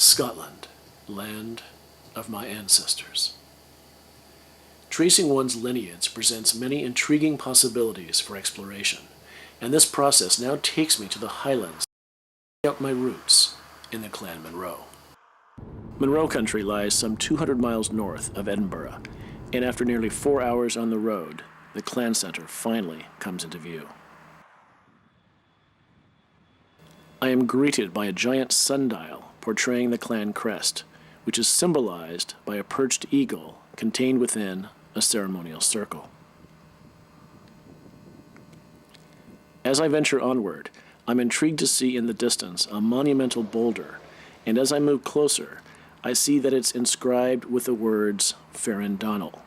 Scotland, land of my ancestors. Tracing one's lineage presents many intriguing possibilities for exploration, and this process now takes me to the Highlands, out my roots in the Clan Monroe. Monroe country lies some 200 miles north of Edinburgh, and after nearly 4 hours on the road, the clan center finally comes into view. I am greeted by a giant sundial portraying the clan crest, which is symbolized by a perched eagle contained within a ceremonial circle. As I venture onward, I'm intrigued to see in the distance a monumental boulder, and as I move closer, I see that it's inscribed with the words Farin Donal,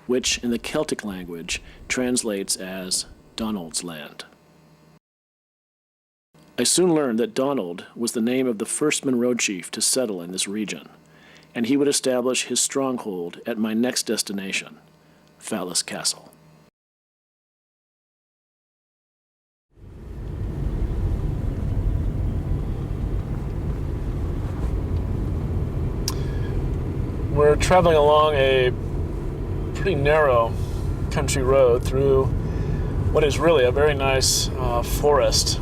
which in the Celtic language translates as Donald's Land. I soon learned that Donald was the name of the first Monroe chief to settle in this region, and he would establish his stronghold at my next destination, Fallis Castle. We're traveling along a pretty narrow country road through what is really a very nice forest.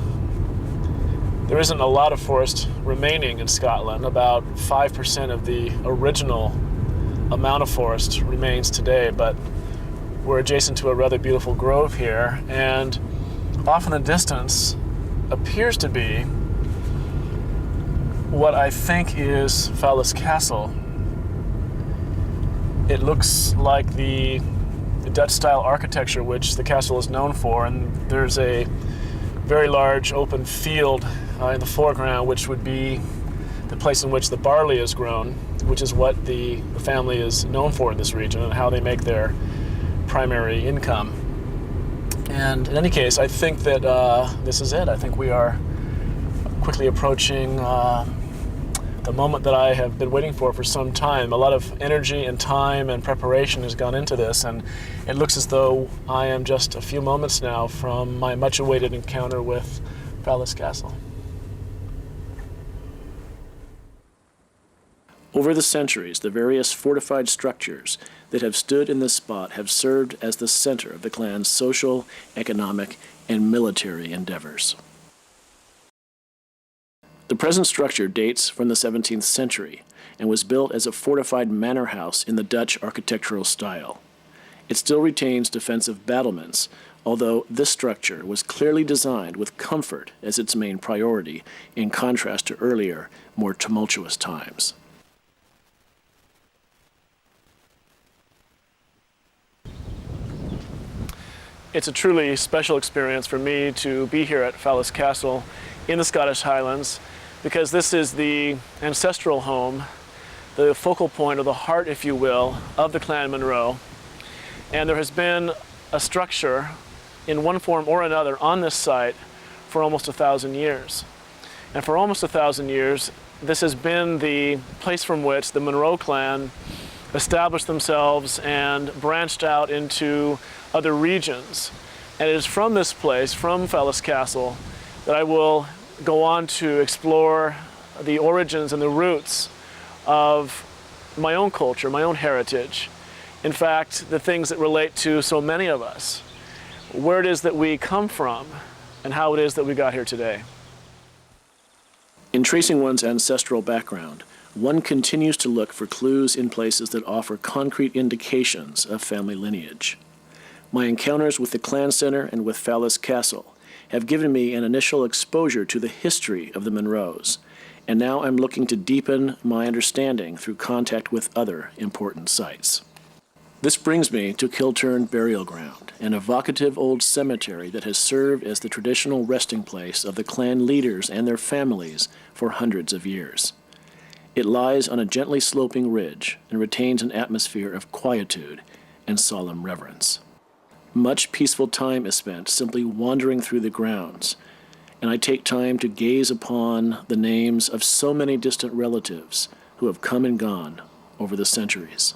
There isn't a lot of forest remaining in Scotland. About 5% of the original amount of forest remains today, but we're adjacent to a rather beautiful grove here, and off in the distance appears to be what I think is Fallis Castle. It looks like the Dutch-style architecture which the castle is known for, and there's a very large open field in the foreground, which would be the place in which the barley is grown, which is what the family is known for in this region and how they make their primary income. And in any case, I think that this is it. I think we are quickly approaching the moment that I have been waiting for some time. A lot of energy and time and preparation has gone into this, and it looks as though I am just a few moments now from my much-awaited encounter with Fallis Castle. Over the centuries, the various fortified structures that have stood in this spot have served as the center of the clan's social, economic, and military endeavors. The present structure dates from the 17th century and was built as a fortified manor house in the Dutch architectural style. It still retains defensive battlements, although this structure was clearly designed with comfort as its main priority, in contrast to earlier, more tumultuous times. It's a truly special experience for me to be here at Fallis Castle in the Scottish Highlands, because this is the ancestral home, the focal point, or the heart, if you will, of the Clan Monroe. And there has been a structure in one form or another on this site for almost 1,000 years. And for almost 1,000 years, this has been the place from which the Monroe Clan established themselves and branched out into other regions. And it is from this place, from Fallis Castle, that I will go on to explore the origins and the roots of my own culture, my own heritage. In fact, the things that relate to so many of us, where it is that we come from, and how it is that we got here today. In tracing one's ancestral background, one continues to look for clues in places that offer concrete indications of family lineage. My encounters with the Clan Center and with Fallis Castle have given me an initial exposure to the history of the Monroes, and now I'm looking to deepen my understanding through contact with other important sites. This brings me to Kilturn Burial Ground, an evocative old cemetery that has served as the traditional resting place of the clan leaders and their families for hundreds of years. It lies on a gently sloping ridge and retains an atmosphere of quietude and solemn reverence. Much peaceful time is spent simply wandering through the grounds, and I take time to gaze upon the names of so many distant relatives who have come and gone over the centuries.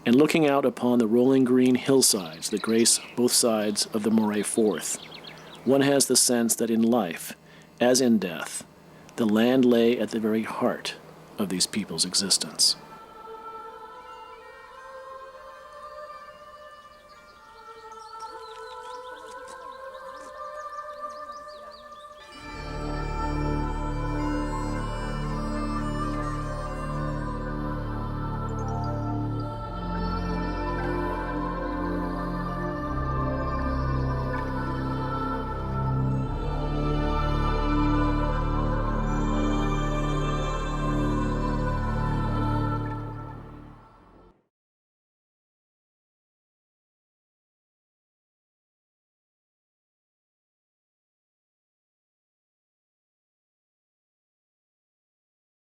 And looking out upon the rolling green hillsides that grace both sides of the Moray Firth, one has the sense that in life, as in death, The land lay at the very heart of these people's existence.